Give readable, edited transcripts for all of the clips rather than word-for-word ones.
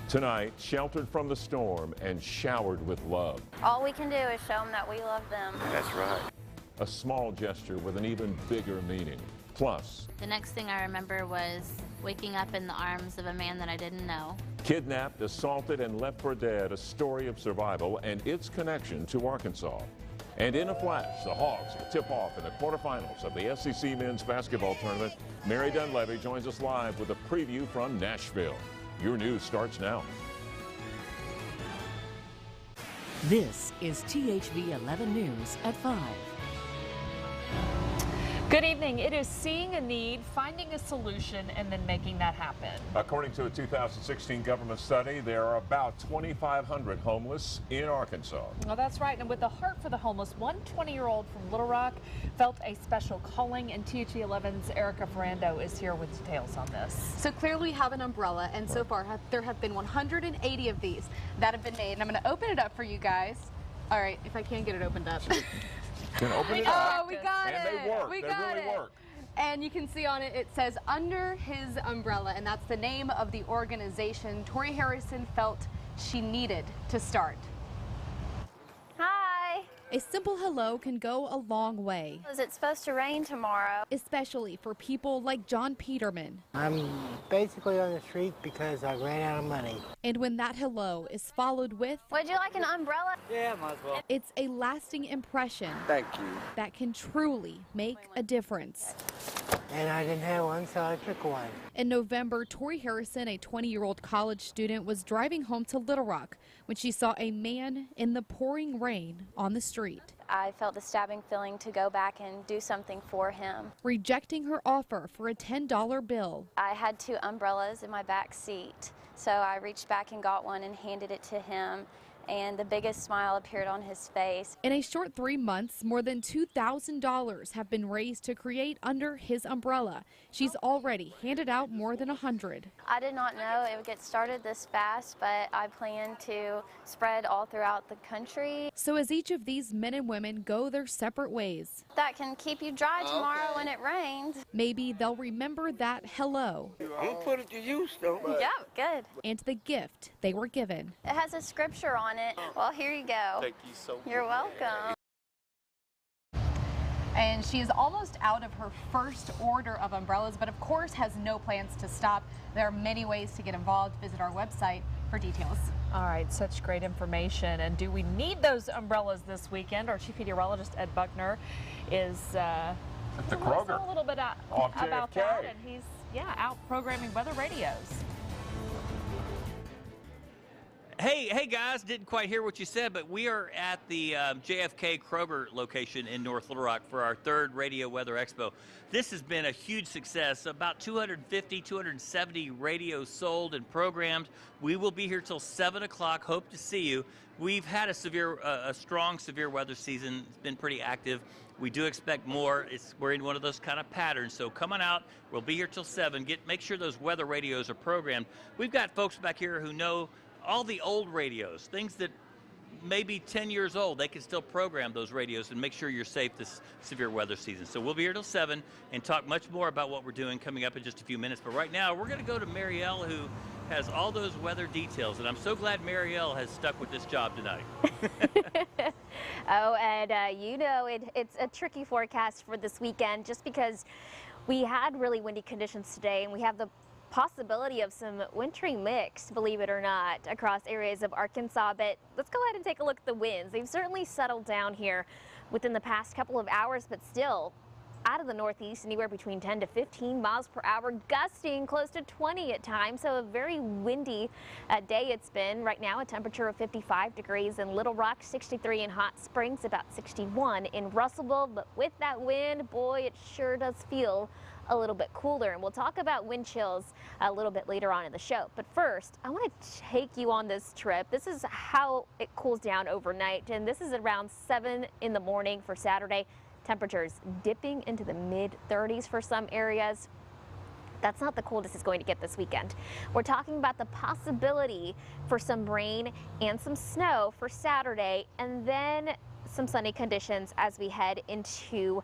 Tonight, sheltered from the storm and showered with love. All we can do is show them that we love them. That's right. A small gesture with an even bigger meaning. Plus, the next thing I remember was waking up in the arms of a man that I didn't know. Kidnapped, assaulted, and left for dead, a story of survival and its connection to Arkansas. And in a flash, the Hawks will tip off in the quarterfinals of the SEC men's basketball tournament. Mary Dunleavy joins us live with a preview from Nashville. Your news starts now. This is THV 11 News at 5. Good evening. It is seeing a need, finding a solution, and then making that happen. According to a 2016 government study, there are about 2,500 homeless in Arkansas. Well, that's right. And with the heart for the homeless, one 20-year-old from Little Rock felt a special calling, and THV11's Erica Ferrando is here with details on this. So clearly we have an umbrella, and so far there have been 180 of these that have been made. And I'm going to open it up for you guys. All right, if I can get it opened up. Can open it up. Oh, we got it. And they work. We they got really it. work. And you can see on it, it says Under His Umbrella, and that's the name of the organization Tori Harrison felt she needed to start. Hi. A simple hello can go a long way, Is it supposed to rain tomorrow? especially for people like John Peterman. I'm basically on the street because I ran out of money. And when that hello is followed with, Would you like an umbrella? Yeah, might as well. it's a lasting impression Thank you. that can truly make a difference. And I didn't have one, so I took one. In November, Tori Harrison, a 20-year-old college student, was driving home to Little Rock when she saw a man in the pouring rain on the street. I felt the stabbing feeling to go back and do something for him. Rejecting her offer for a $10 bill, I had 2 umbrellas in my back seat, so I reached back and got one and handed it to him, and the biggest smile appeared on his face. in a short 3 months, more than $2,000 have been raised to create Under His Umbrella. She's already handed out more than 100. I did not know it would get started this fast, but I plan to spread all throughout the country. So as each of these men and women go their separate ways, That can keep you dry tomorrow when it rains. maybe they'll remember that hello I'm gonna put it to use, though. Yeah, good. and the gift they were given. It has a scripture on it. Well, here you go. Thank you so much. You're welcome. And she is almost out of her first order of umbrellas, but of course has no plans to stop. There are many ways to get involved. Visit our website for details. All right, such great information. And do we need those umbrellas this weekend? Our chief meteorologist, Ed Buckner, is At the telling us Kroger. a little bit Off about JFK. that. And he's, out programming weather radios. Hey guys, didn't quite hear what you said, but we are at the JFK Kroger location in North Little Rock for our 3rd Radio Weather Expo. This has been a huge success. About 250, 270 radios sold and programmed. We will be here till 7 o'clock. Hope to see you. We've had a strong severe weather season. It's been pretty active. We do expect more. We're in one of those kind of patterns. So come on out. We'll be here till 7. Make sure those weather radios are programmed. We've got folks back here who know all the old radios, things that may be 10 years old. They can still program those radios and make sure you're safe this severe weather season. So we'll be here till 7 and talk much more about what we're doing coming up in just a few minutes. But right now, we're going to go to Marielle, who has all those weather details. And I'm so glad Marielle has stuck with this job tonight. Oh, and it's a tricky forecast for this weekend just because we had really windy conditions today, and we have the possibility of some wintry mix, believe it or not, across areas of Arkansas. But let's go ahead and take a look at the winds. They've certainly settled down here within the past couple of hours, but still out of the northeast, anywhere between 10 to 15 miles per hour, gusting close to 20 at times. So a very windy day it's been. Right now, a temperature of 55 degrees in Little Rock, 63 in Hot Springs, about 61 in Russellville. But with that wind, boy, it sure does feel a little bit cooler, and we'll talk about wind chills a little bit later on in the show. But first, I want to take you on this trip. This is how it cools down overnight, and this is around 7 in the morning for Saturday. Temperatures dipping into the mid-30s for some areas. That's not the coldest it's going to get this weekend. We're talking about the possibility for some rain and some snow for Saturday, and then some sunny conditions as we head into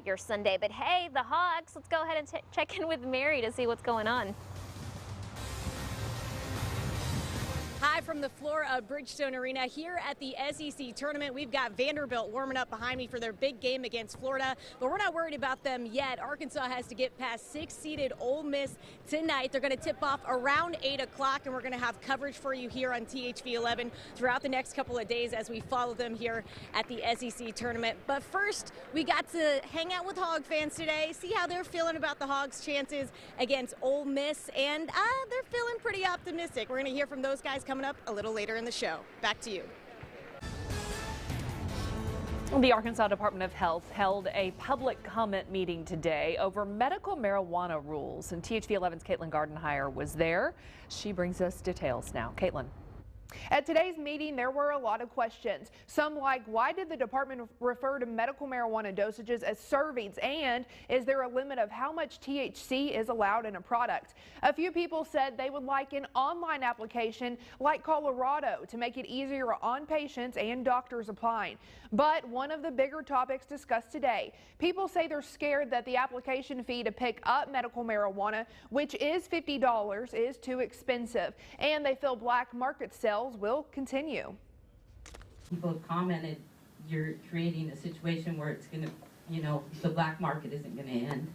your Sunday. But hey, the Hawks, let's go ahead and check in with Mary to see what's going on. Hi from the floor of Bridgestone Arena here at the SEC tournament. We've got Vanderbilt warming up behind me for their big game against Florida, but we're not worried about them yet. Arkansas has to get past 6-seeded Ole Miss tonight. They're going to tip off around 8 o'clock, and we're going to have coverage for you here on THV11 throughout the next couple of days as we follow them here at the SEC tournament. But first, we got to hang out with Hog fans today, see how they're feeling about the Hogs' chances against Ole Miss, and they're feeling pretty optimistic. We're going to hear from those guys coming up a little later in the show. Back to you. The Arkansas Department of Health held a public comment meeting today over medical marijuana rules, and THV11's Caitlin Gardenhire was there. She brings us details now. Caitlin. At today's meeting, there were a lot of questions. Some like, why did the department refer to medical marijuana dosages as servings, and is there a limit of how much THC is allowed in a product? A few people said they would like an online application like Colorado to make it easier on patients and doctors applying. But one of the bigger topics discussed today, people say they're scared that the application fee to pick up medical marijuana, which is $50, is too expensive, and they feel black market sales will continue. People have commented, you're creating a situation where it's going to, the black market isn't going to end.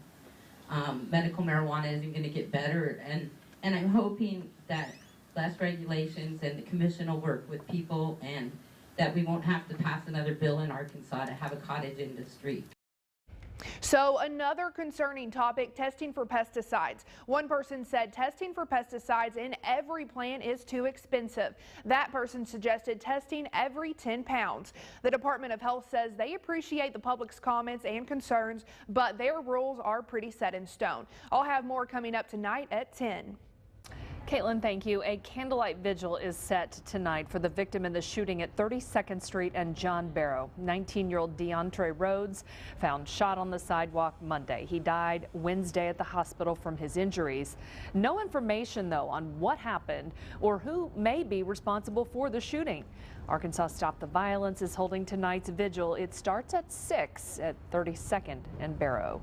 Medical marijuana isn't going to get better, and I'm hoping that less regulations and the commission will work with people, and that we won't have to pass another bill in Arkansas to have a cottage industry. So another concerning topic, testing for pesticides. One person said testing for pesticides in every plant is too expensive. That person suggested testing every 10 pounds. The Department of Health says they appreciate the public's comments and concerns, but their rules are pretty set in stone. I'll have more coming up tonight at 10. Caitlin, thank you. A candlelight vigil is set tonight for the victim in the shooting at 32nd Street and John Barrow. 19-year-old DeAndre Rhodes found shot on the sidewalk Monday. He died Wednesday at the hospital from his injuries. No information, though, on what happened or who may be responsible for the shooting. Arkansas Stop the Violence is holding tonight's vigil. It starts at 6 at 32nd and Barrow.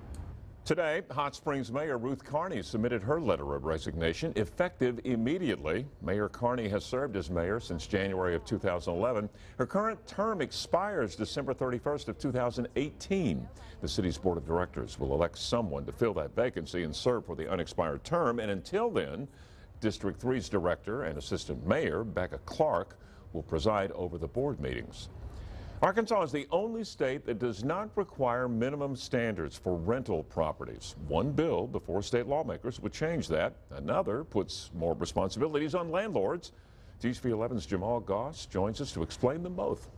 Today, Hot Springs Mayor Ruth Carney submitted her letter of resignation, effective immediately. Mayor Carney has served as mayor since January of 2011. Her current term expires December 31st of 2018. The city's board of directors will elect someone to fill that vacancy and serve for the unexpired term. And until then, District 3's director and assistant mayor, Becca Clark, will preside over the board meetings. Arkansas is the only state that does not require minimum standards for rental properties. One bill before state lawmakers would change that. Another puts more responsibilities on landlords. THV11's Jamal Goss joins us to explain them both.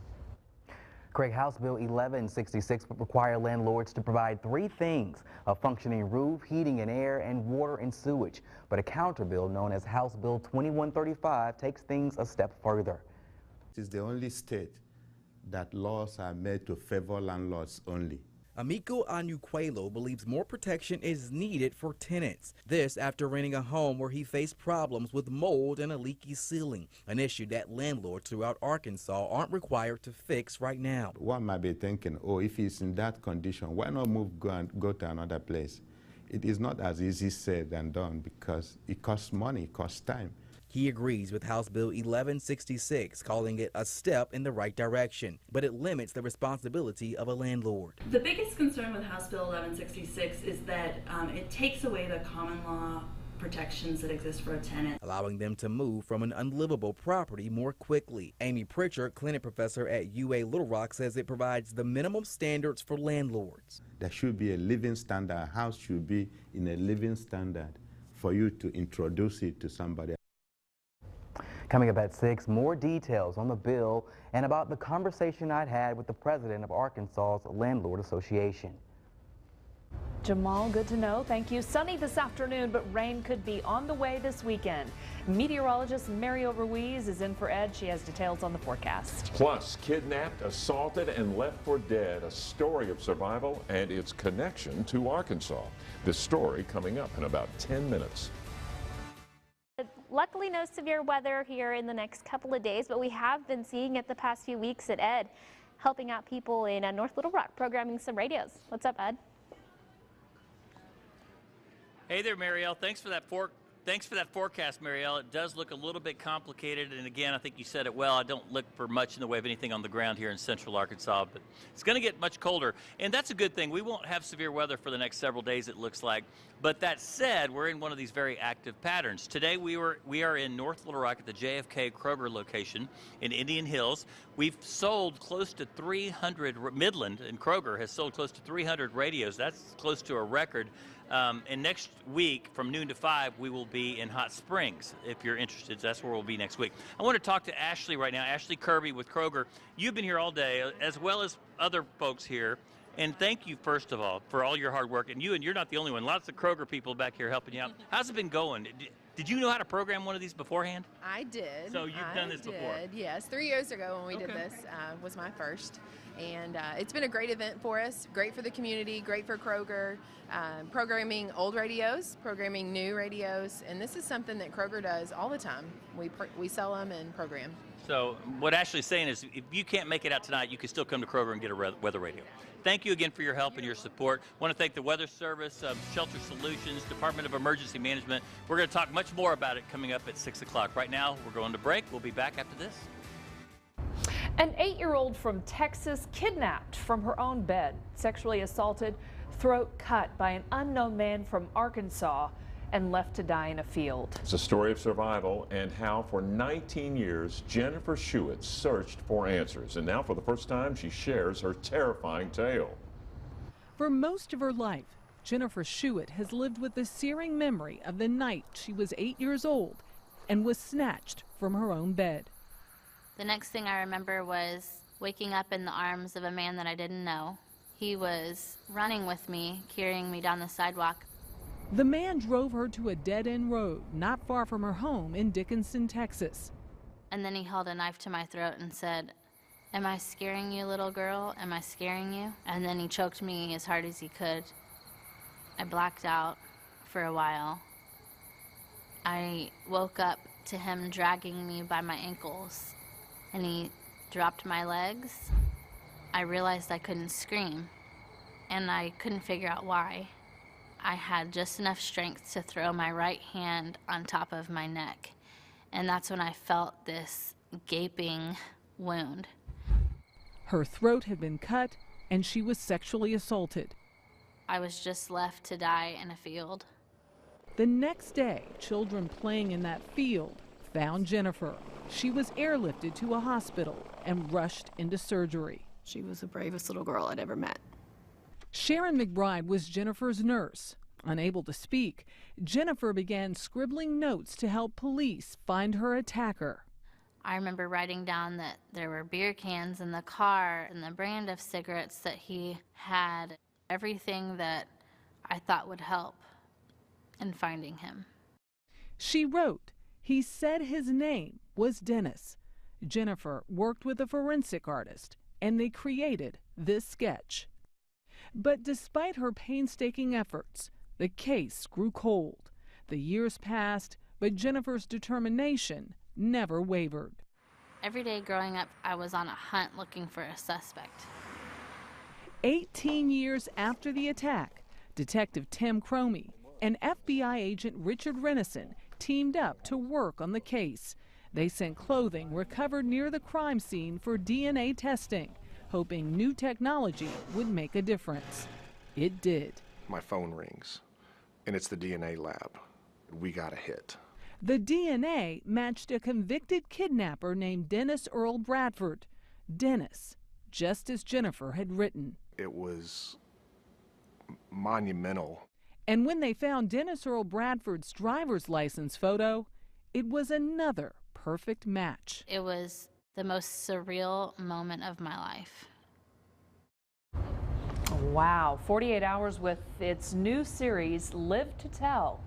Craig, House Bill 1166 would require landlords to provide three things: a functioning roof, heating and air, and water and sewage. But a counter bill known as House Bill 2135 takes things a step further. It is the only state that laws are made to favor landlords only. Amico Anuquelo believes more protection is needed for tenants. This after renting a home where he faced problems with mold and a leaky ceiling, an issue that landlords throughout Arkansas aren't required to fix right now. One might be thinking, oh, if he's in that condition, why not go to another place? It is not as easy said than done because it costs money, it costs time. He agrees with House Bill 1166, calling it a step in the right direction, but it limits the responsibility of a landlord. The biggest concern with House Bill 1166 is that it takes away the common law protections that exist for a tenant, allowing them to move from an unlivable property more quickly. Amy Pritchard, clinic professor at UA Little Rock, says it provides the minimum standards for landlords. There should be a living standard. A house should be in a living standard for you to introduce it to somebody. Coming up at 6, more details on the bill and about the conversation I'd had with the president of Arkansas's Landlord Association. Jamal, good to know. Thank you. Sunny this afternoon, but rain could be on the way this weekend. Meteorologist Mario Ruiz is in for Ed. She has details on the forecast. Plus, kidnapped, assaulted, and left for dead, a story of survival and its connection to Arkansas. This story coming up in about 10 minutes. Luckily, no severe weather here in the next couple of days, but we have been seeing it the past few weeks at Ed, helping out people in North Little Rock, programming some radios. What's up, Ed? Hey there, Marielle. Thanks for that Thanks for that forecast, Marielle. It does look a little bit complicated, and again, I think you said it well. I don't look for much in the way of anything on the ground here in central Arkansas, but it's going to get much colder, and that's a good thing. We won't have severe weather for the next several days, it looks like. But that said, we're in one of these very active patterns. Today, we are in North Little Rock at the JFK Kroger location in Indian Hills. We've sold close to 300, Midland and Kroger has sold close to 300 radios. That's close to a record. And next week, from noon to 5, we will be in Hot Springs. If you're interested, that's where we'll be next week. I want to talk to Ashley right now, Ashley Kirby with Kroger. You've been here all day, as well as other folks here. And thank you, first of all, for all your hard work. And you're not the only one. Lots of Kroger people back here helping you out. How's it been going? Did you know how to program one of these beforehand? I did. So you've done this before? Yes. 3 years ago when we did this was my first. And it's been a great event for us, great for the community, great for Kroger, programming old radios, programming new radios, and this is something that Kroger does all the time. We sell them and program. So what Ashley's saying is if you can't make it out tonight, you can still come to Kroger and get a weather radio. Thank you again for your help and your support. I want to thank the Weather Service, Shelter Solutions, Department of Emergency Management. We're going to talk much more about it coming up at 6 o'clock. Right now, we're going to break. We'll be back after this. An 8-year-old from Texas kidnapped from her own bed, sexually assaulted, throat cut by an unknown man from Arkansas, and left to die in a field. It's a story of survival and how for 19 years Jennifer Schuett searched for answers. And now for the first time she shares her terrifying tale. For most of her life, Jennifer Schuett has lived with the searing memory of the night she was 8 years old and was snatched from her own bed. The next thing I remember was waking up in the arms of a man that I didn't know. He was running with me, carrying me down the sidewalk. The man drove her to a dead-end road not far from her home in Dickinson, Texas. And then he held a knife to my throat and said, "Am I scaring you, little girl? Am I scaring you?" And then he choked me as hard as he could. I blacked out for a while. I woke up to him dragging me by my ankles, and he dropped my legs. I realized I couldn't scream, and I couldn't figure out why. I had just enough strength to throw my right hand on top of my neck, and that's when I felt this gaping wound. Her throat had been cut, and she was sexually assaulted. I was just left to die in a field. The next day, children playing in that field found Jennifer. She was airlifted to a hospital and rushed into surgery. She was the bravest little girl I'd ever met. Sharon McBride was Jennifer's nurse. Unable to speak, Jennifer began scribbling notes to help police find her attacker. I remember writing down that there were beer cans in the car and the brand of cigarettes that he had, everything that I thought would help in finding him. She wrote, he said his name was Dennis. Jennifer worked with a forensic artist, and they created this sketch. But despite her painstaking efforts, the case grew cold. The years passed, but Jennifer's determination never wavered. Every day growing up, I was on a hunt looking for a suspect. 18 years after the attack, Detective Tim Cromie and FBI agent Richard Renison teamed up to work on the case. They sent clothing recovered near the crime scene for DNA testing, hoping new technology would make a difference. It did. My phone rings, and it's the DNA lab. We got a hit. The DNA matched a convicted kidnapper named Dennis Earl Bradford. Dennis, just as Jennifer had written. It was monumental. And when they found Dennis Earl Bradford's driver's license photo, it was another perfect match. It was the most surreal moment of my life. Wow, 48 hours with its new series, Live to Tell.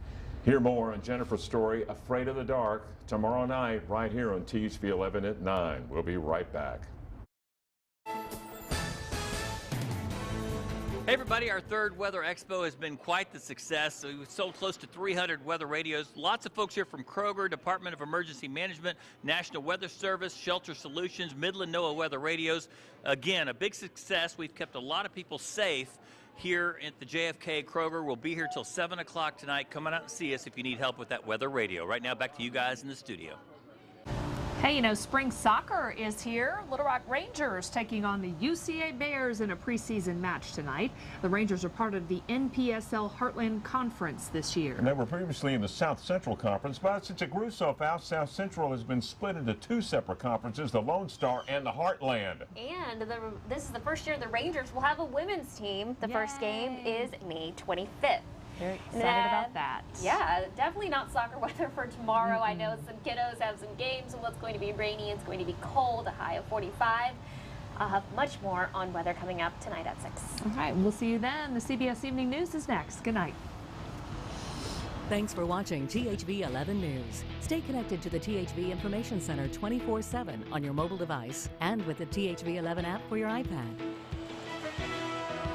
Hear more on Jennifer's story, Afraid of the Dark, tomorrow night right here on THV11 at 9. We'll be right back. Hey everybody, our third Weather Expo has been quite the success. We've sold close to 300 weather radios. Lots of folks here from Kroger, Department of Emergency Management, National Weather Service, Shelter Solutions, Midland NOAA Weather Radios. Again, a big success. We've kept a lot of people safe. here at the JFK Kroger. We'll be here till 7 o'clock tonight. Come on out and see us if you need help with that weather radio. Right now, back to you guys in the studio. Hey, you know, spring soccer is here. Little Rock Rangers taking on the UCA Bears in a preseason match tonight. The Rangers are part of the NPSL Heartland Conference this year. And they were previously in the South Central Conference, but since it grew so fast, South Central has been split into two separate conferences, the Lone Star and the Heartland. And this is the first year the Rangers will have a women's team. The first game is May 25th. Very excited about that. Yeah, definitely not soccer weather for tomorrow. I know some kiddos have some games and what's going to be rainy. It's going to be cold, a high of 45. I'll have much more on weather coming up tonight at 6. All right, we'll see you then. The CBS Evening News is next. Good night. Thanks for watching THV11 News. Stay connected to the THV Information Center 24/7 on your mobile device and with the THV11 app for your iPad.